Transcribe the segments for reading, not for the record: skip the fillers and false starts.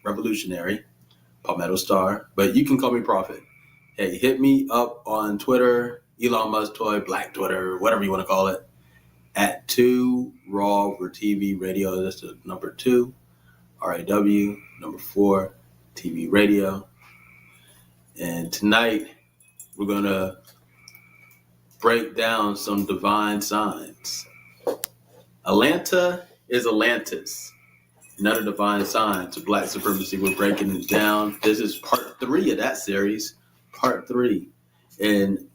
revolutionary, Palmetto Star, but you can call me Prophet. Hey, hit me up on Twitter, Elon Musk Toy, Black Twitter, whatever you want to call it, at 2 Raw for TV Radio. That's the number 2, RAW, number 4, TV Radio. And tonight, we're going to break down some divine signs. Atlanta is Atlantis. Another divine signs of Black supremacy. We're breaking it down. This is part 3 of that series. Part 3. And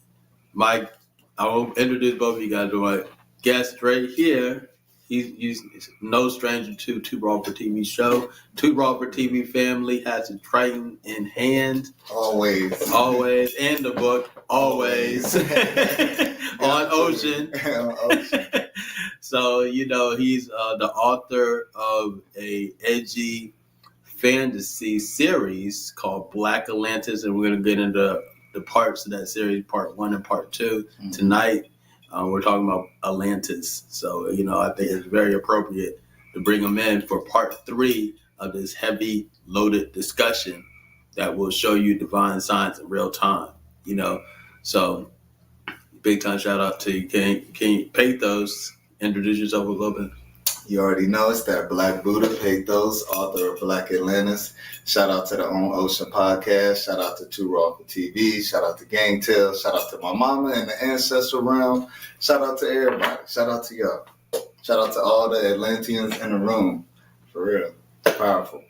I'll introduce both of you guys to my guest right here. He's no stranger to Two Raw for TV show. Two Raw for TV family has a Triton in hand. Always. And the book, always. On Ocean. So, he's the author of a edgy fantasy series called Black Atlantis, and we're going to get into the parts of that series, part 1 and part 2. Mm-hmm. Tonight, we're talking about Atlantis. So, I think it's very appropriate to bring him in for part 3 of this heavy, loaded discussion that will show you divine signs in real time, So, big time shout out to you. Can you Pathos introduce yourself a little bit? You already know it's that Black Buddha, Pathos, author of Black Atlantis. Shout out to the On Ocean podcast. Shout out to Two Raw for TV. Shout out to Gang Tales. Shout out to my mama in the ancestral realm. Shout out to everybody. Shout out to y'all. Shout out to all the Atlanteans in the room. For real. Powerful.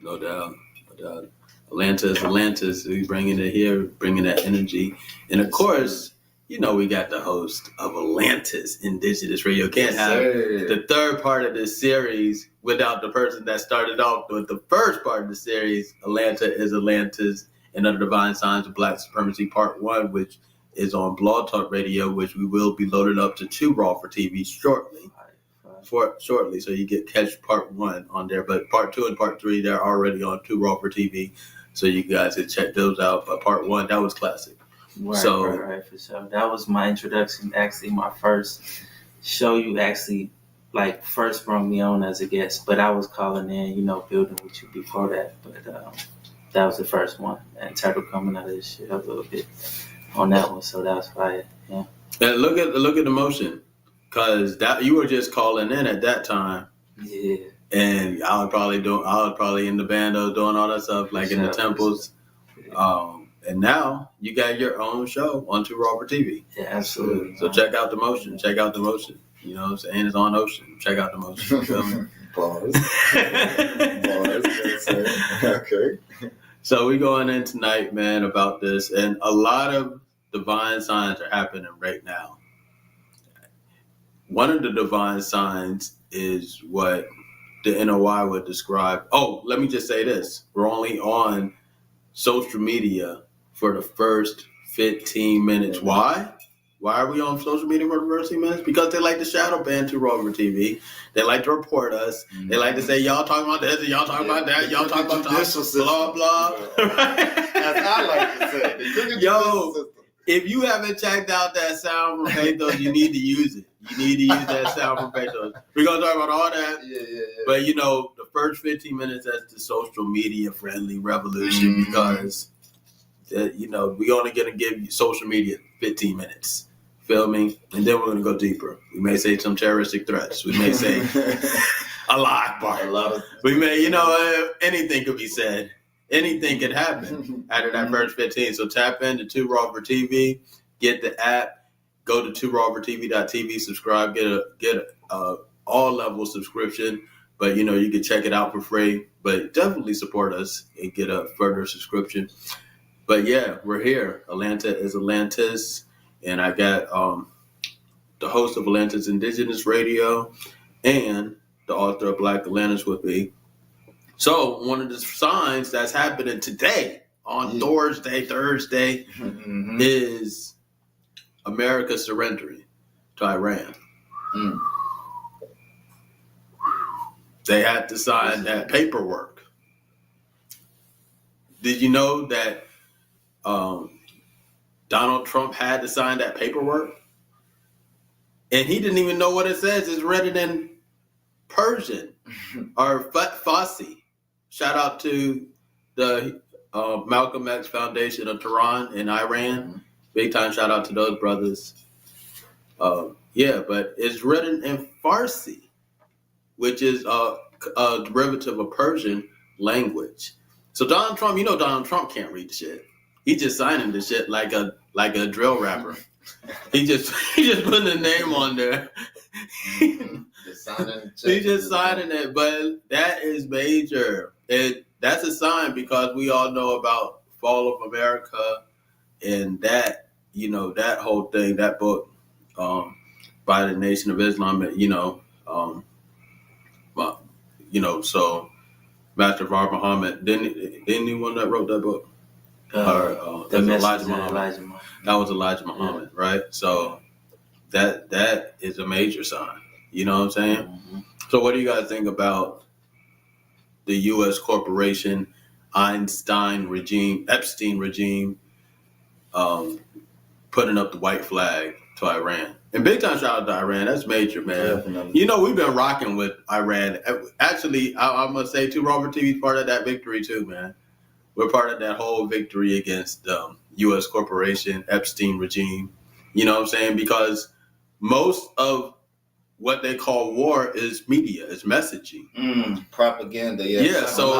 No doubt. Atlantis. We bringing it here, bringing that energy. And of course, we got the host of Atlantys Indigenous Radio. Can't have the third part of this series without the person that started off with the first part of the series. Atlanta is Atlantis and Other Divine Signs of Black Supremacy, part 1, which is on Blog Talk Radio, which we will be loaded up to 2 Raw for TV shortly. So you catch part 1 on there, but part 2 and part 3, they're already on 2 Raw for TV. So you guys can check those out. But part 1, that was classic. Right, for sure. That was my introduction. Actually, my first show you actually first brought me on as a guest, but I was calling in, building with you before that. But that was the first one, and Turtle coming out of this shit a little bit on that one. So that was fire. Yeah. And look at the motion, cause that you were just calling in at that time. Yeah. And I was probably in the band doing all that stuff, in the temples. And now you got your own show on 2 Raw for TV. Yeah, absolutely. So check out the motion. You know what I'm saying? It's on Ocean. Check out the motion. You feel me? Bars. Okay. So we going in tonight, man, about this. And a lot of divine signs are happening right now. One of the divine signs is what the NOI would describe. Oh, let me just say this. We're only on social media for the first 15 minutes. Why? Why are we on social media for the first 15 minutes? Because they like to shadow ban 2 Raw for TV. They like to report us. Mm-hmm. They like to say, y'all talking about this and y'all talking about that. Y'all talking about that. Blah, blah. As I like to say. Yo, if you haven't checked out that sound from Pathos, you need to use it. You need to use that sound from Pathos. We're going to talk about all that. Yeah. But, the first 15 minutes, that's the social media friendly revolution because, we only going to give you social media 15 minutes. Feel me? And then we're going to go deeper. We may say some terroristic threats. We may say a lot. We may, anything could be said. Anything could happen out of that first 15. So tap into 2 Raw for TV, get the app, go to 2rawfortv.tv, subscribe, get a all level subscription. But you can check it out for free. But definitely support us and get a further subscription. But yeah, we're here. Atlanta is Atlantis, and I got the host of Atlantys Indigenous Radio and the author of Black Atlantis with me. So one of the signs that's happening today on Thursday, mm-hmm. is America surrendering to Iran. Mm. They had to sign that paperwork. Did you know that Donald Trump had to sign that paperwork? And he didn't even know what it says. It's read it in Persian or Farsi. shout out to the Malcolm X Foundation of Tehran in Iran. Mm-hmm. Big time shout out to those brothers. But it's written in Farsi, which is a derivative of Persian language. So Donald Trump, Donald Trump can't read the shit. He just signing the shit like a drill rapper. He just putting the name on there. He's just signing it, but that is major. That's a sign because we all know about Fall of America and that, that whole thing, that book by the Nation of Islam, so Master Var Muhammad, didn't anyone that wrote that book? The Elijah Muhammad. That was Elijah Muhammad, right? So that is a major sign. You know what I'm saying? Mm-hmm. So what do you guys think about the U.S. corporation, Epstein regime, putting up the white flag to Iran? And big time shout out to Iran. That's major, man. Definitely. We've been rocking with Iran. Actually, I must say, too, Robert TV's part of that victory, too, man. We're part of that whole victory against U.S. corporation, Epstein regime. You know what I'm saying? Because most of what they call war is media, is messaging. Propaganda, yeah. So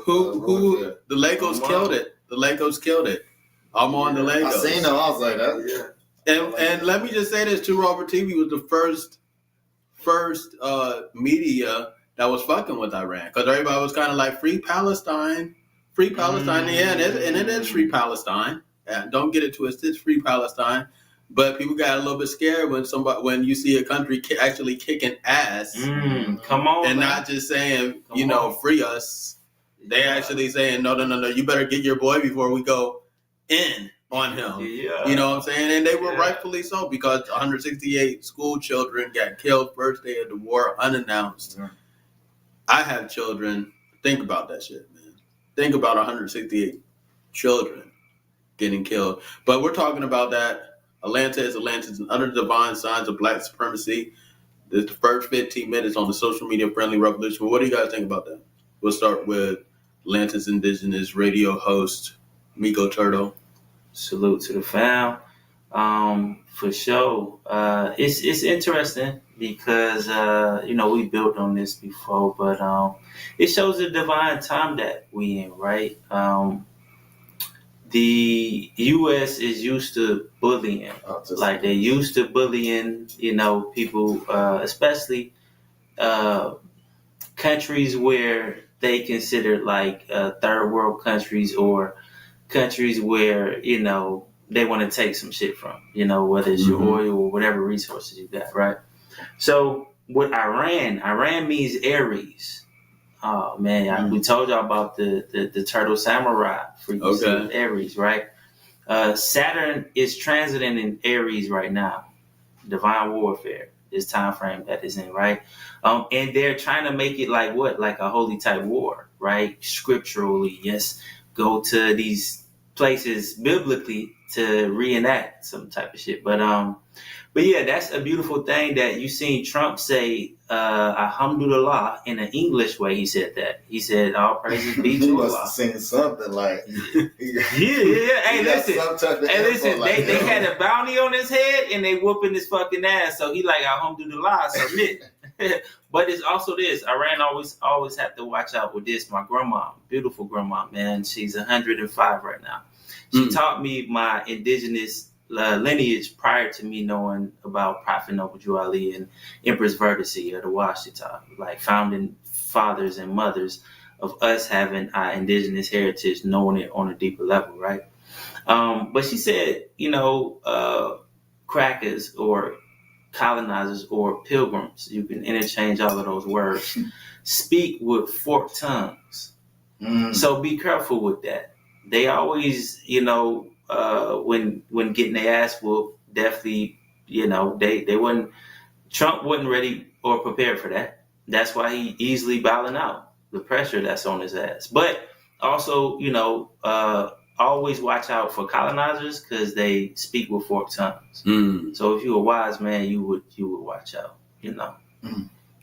who the Legos killed it. The Legos killed it. I'm on the Legos. I seen them. I was like, that. Yeah. And let me just say this too, Robert TV was the first media that was fucking with Iran. Because everybody was kind of like, free Palestine. Yeah, and it is free Palestine. Don't get it twisted, it's free Palestine. But people got a little bit scared when you see a country actually kicking ass. Come on, and man. not just saying, free us. They actually saying, no, you better get your boy before we go in on him. Yeah. You know what I'm saying? And they were rightfully so, because 168 school children got killed first day of the war, unannounced. Yeah. I have children. Think about that shit, man. Think about 168 children getting killed. But we're talking about that. Atlantis and other divine signs of black supremacy. This is the first 15 minutes on the social media friendly revolution. What do you guys think about that? We'll start with Atlantys Indigenous Radio host Mikko Turtle. Salute to the fam. For sure. It's interesting because we built on this before, but it shows the divine time that we in, right? The U.S. is used to bullying. Like they're used to bullying, people, especially countries where they consider like third world countries or countries where, they want to take some shit from, whether it's your oil or whatever resources you got, right? So with Iran means Aries. Oh man, we told y'all about the turtle samurai frequency of Aries, right? Saturn is transiting in Aries right now. Divine warfare, this time frame that is in, right? And they're trying to make it like what? Like a holy type war, right? Scripturally, yes. Go to these places biblically to reenact some type of shit. But yeah, that's a beautiful thing that you seen Trump say, alhamdulillah, in an English way. He said that. He said, all praises be to Allah. He must have seen something like... Yeah. Hey, listen, they had a bounty on his head and they whooping his fucking ass. So he like, alhamdulillah, submit. But it's also this. Iran always have to watch out with this. My grandma, beautiful grandma, man. She's 105 right now. She taught me my indigenous lineage prior to me knowing about Prophet Noble Drew Ali and Empress Vertice of the Washita, like founding fathers and mothers of us having our indigenous heritage, knowing it on a deeper level, right? But she said, crackers or colonizers or pilgrims, you can interchange all of those words, speak with forked tongues. So be careful with that. They always, when getting their ass whooped, definitely, they wouldn't, Trump wasn't ready or prepared for that. That's why he easily bowing out, the pressure that's on his ass. But also, always watch out for colonizers because they speak with forked tongues. So if you're a wise man, you would watch out,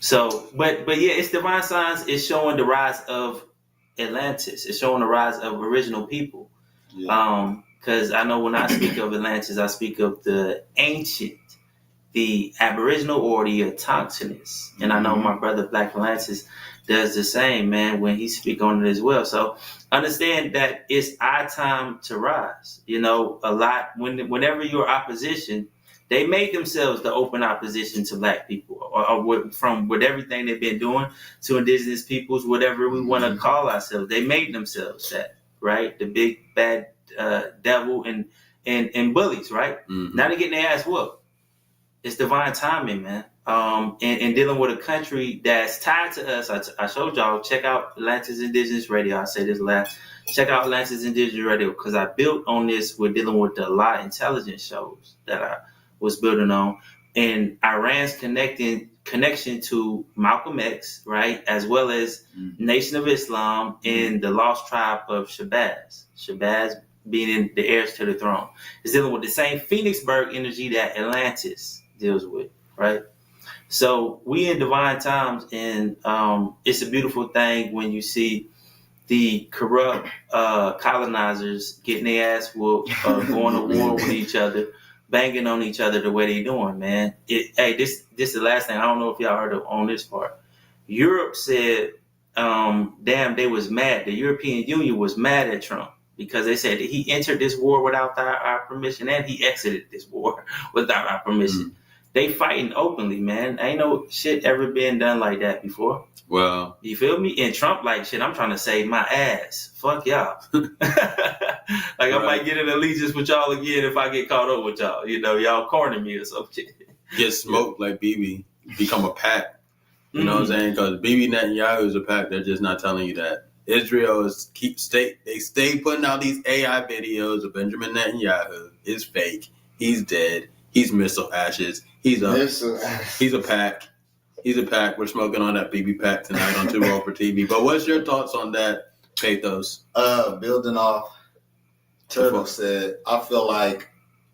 So, but yeah, it's divine signs. It's showing the rise of Atlantis. It's showing the rise of original people. Yeah. Because I know when I speak of Atlantis, I speak of the ancient, the Aboriginal or the autochthonous. And I know my brother Black Atlantis does the same, man, when he speak on it as well. So understand that it's our time to rise. You know, a lot, whenever you're opposition, they made themselves the open opposition to Black people, or from with everything they've been doing to indigenous peoples, whatever we want to call ourselves. They made themselves that, right? The big bad devil and bullies, right? Now they're getting their ass whooped. It's divine timing, man. And dealing with a country that's tied to us. I showed y'all, check out Atlantys Indigenous Radio. I say this last. Check out Atlantys Indigenous Radio, because I built on this with dealing with the lot intelligence shows that I was building on. And Iran's connection to Malcolm X, right? As well as Nation of Islam and the lost tribe of Shabazz. Shabazz being the heirs to the throne. It's dealing with the same Phoenixburg energy that Atlantis deals with, right? So we in divine times, and it's a beautiful thing when you see the corrupt colonizers getting their ass whooped, going to war with each other, banging on each other the way they doing, man. This is the last thing. I don't know if y'all heard on this part. Europe said, damn, they was mad. The European Union was mad at Trump because they said that he entered this war without our permission, and he exited this war without our permission. They fighting openly, man. Ain't no shit ever been done like that before. Well, you feel me? And Trump like, shit, I'm trying to save my ass. Fuck y'all. I might get an allegiance with y'all again if I get caught up with y'all. You know, y'all corner me or some shit. Get smoked like Bibi. Become a pack. You know what I'm saying? Because Bibi Netanyahu is a pack. They're just not telling you that. Israel is they stay putting out these AI videos of Benjamin Netanyahu. It's fake. He's dead. He's missile ashes. He's a pack. He's a pack. We're smoking on that BB pack tonight on Two Roll for TV. But what's your thoughts on that, Pathos? Building off, Turtle said, I feel like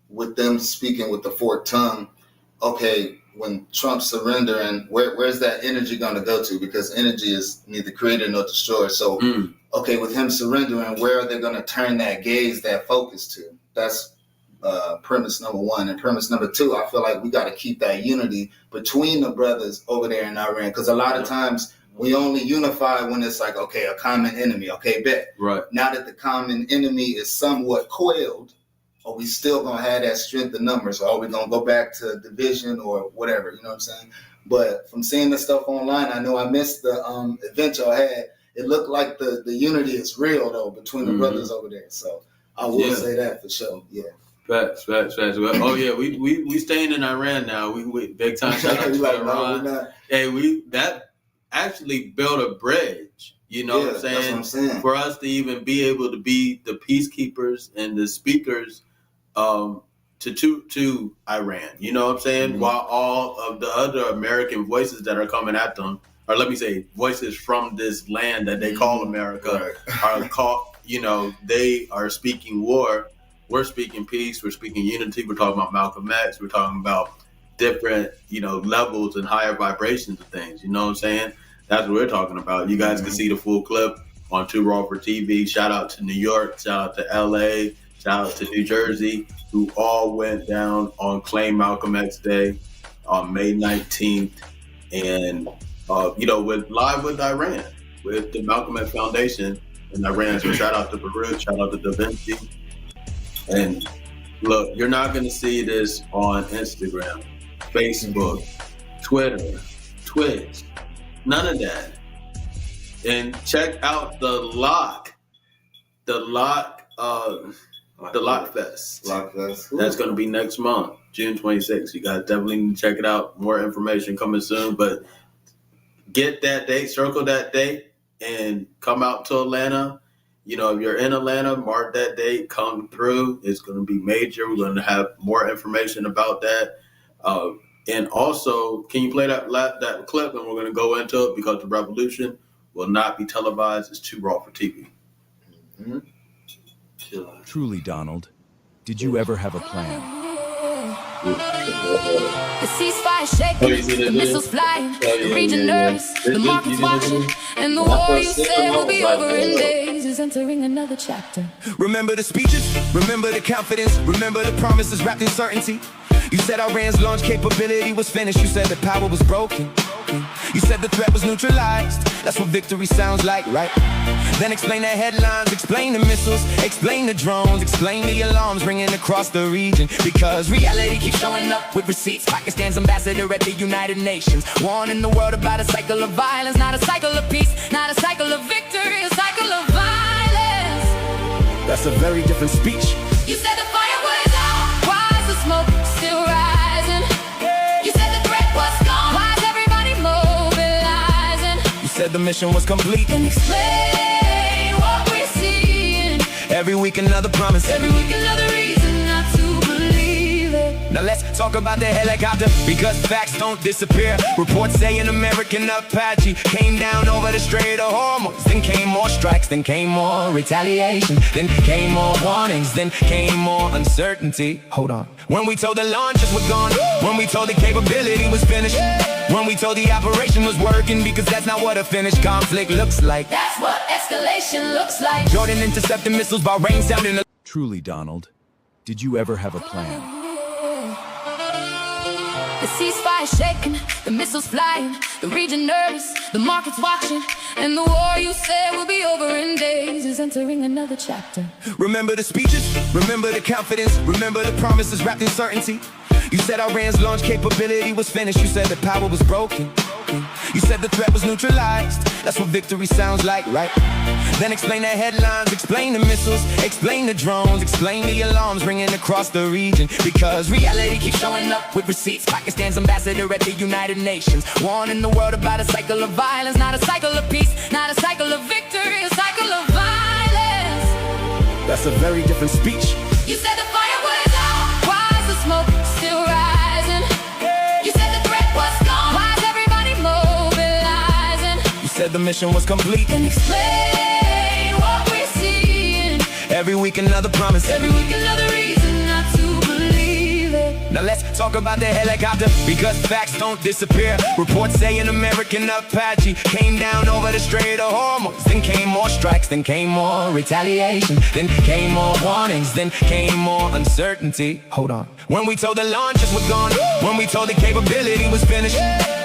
with them speaking with the forked tongue, okay, when Trump surrendering, where's that energy going to go to? Because energy is neither created nor destroyed. So, okay, with him surrendering, where are they going to turn that gaze, that focus to? That's premise number one. And premise number two, I feel like we got to keep that unity between the brothers over there in Iran. Because a lot of times we only unify when it's like, okay, a common enemy. Okay, bet. Right. Now that the common enemy is somewhat quailed, are we still going to have that strength in numbers? Or are we going to go back to division or whatever? You know what I'm saying? But from seeing the stuff online, I know I missed the event y'all had. It looked like the unity is real, though, between the brothers over there. So I will say that for sure. Yeah. Facts. Well, oh yeah, we staying in Iran now. We big time shout out to Iran. No, hey, that actually built a bridge. You know what I'm saying? That's what I'm saying. For us to even be able to be the peacekeepers and the speakers to Iran. You know what I'm saying? While all of the other American voices that are coming at them, or let me say, voices from this land that they call America, are called. You know, they are speaking war. We're speaking peace. We're speaking unity. We're talking about Malcolm X. We're talking about different, levels and higher vibrations of things. You know what I'm saying? That's what we're talking about. You guys can see the full clip on Two Raw for TV. Shout out to New York. Shout out to LA. Shout out to New Jersey, who all went down on Claim Malcolm X Day on May 19th. And, with live with Iran, with the Malcolm X Foundation in Iran. So shout out to Beirut. Shout out to Da Vinci. And look, you're not going to see this on Instagram, Facebook, Twitter, Twitch, none of that. And check out the Lock Fest. That's going to be next month, June 26th. You guys definitely need to check it out. More information coming soon, but get that date, circle that date, and come out to Atlanta. If you're in Atlanta, mark that date, come through. It's going to be major. We're going to have more information about that. And also, can you play that clip? And we're going to go into it because the revolution will not be televised. It's Too Raw for TV. Truly, Donald, did you ever have a plan? The ceasefire shaking, the missiles flying, the region nervous, the markets watching, and the war you said will be over in days is entering another chapter. Remember the speeches, remember the confidence, remember the promises wrapped in certainty. You said Iran's launch capability was finished, you said the power was broken. You said the threat was neutralized, that's what victory sounds like, right? Then explain the headlines, explain the missiles, explain the drones, explain the alarms ringing across the region. Because reality keeps showing up with receipts. Pakistan's ambassador at the United Nations, warning the world about a cycle of violence, not a cycle of peace, not a cycle of victory, a cycle of violence. That's a very different speech. You said the fire was out, why is the smoke still rising? You said the threat was gone, why is everybody mobilizing? You said the mission was complete. Then explain what we're seeing. Every week another promise, Every week another reason not to believe it. now let's talk about the helicopter, because facts don't disappear. Reports say an American Apache came down over the Strait of Hormuz. Then came more strikes, then came more retaliation, then came more warnings, then came more uncertainty. Hold on. When we told the launches were gone, when we told the capability was finished, when we told the operation was working, because that's not what a finished conflict looks like. That's what escalation looks like. Jordan intercepting missiles, Bahrain sounding. Truly, Donald, did you ever have a plan? The ceasefire shaking, the missiles flying, the region nervous, the markets watching, and the war you said will be over in days is entering another chapter. Remember the speeches, remember the confidence, remember the promises wrapped in certainty. You said Iran's launch capability was finished, you said the power was broken. You said the threat was neutralized, that's what victory sounds like, right? Then explain the headlines, explain the missiles, explain the drones, explain the alarms ringing across the region. Because reality keeps showing up with receipts. Pakistan's ambassador at the United Nations, warning the world about a cycle of violence, not a cycle of peace, not a cycle of victory, a cycle of violence. That's a very different speech. You said the fire was out, why is the smoke still rising? You said the threat was gone, why is everybody mobilizing? You said the mission was complete. Then explain what we're seeing. Every week another promise, Every week another reason not to believe it. now let's talk about the helicopter, because facts don't disappear. Reports say an American Apache came down over the Strait of Hormuz. Then came more strikes, then came more retaliation, then came more warnings, then came more uncertainty. Hold on. When we told the launches were gone, when we told the capability was finished,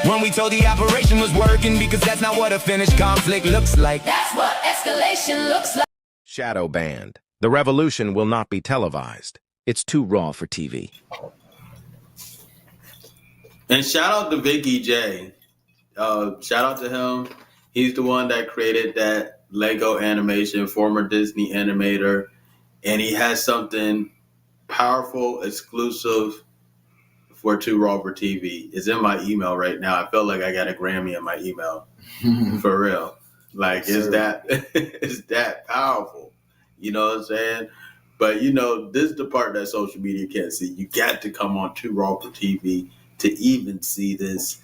when we told the operation was working, because that's not what a finished conflict looks like. That's what escalation looks like. Shadow banned. The revolution will not be televised. It's too raw for TV. And shout out to Vicky J. Shout out to him. He's the one that created that Lego animation, former Disney animator. And he has something powerful, exclusive for Too Raw for TV. It's in my email right now. I feel like I got a Grammy in my email. For real. Like, it's that powerful. You know what I'm saying? But, this is the part that social media can't see. You got to come on Too Raw for TV to even see this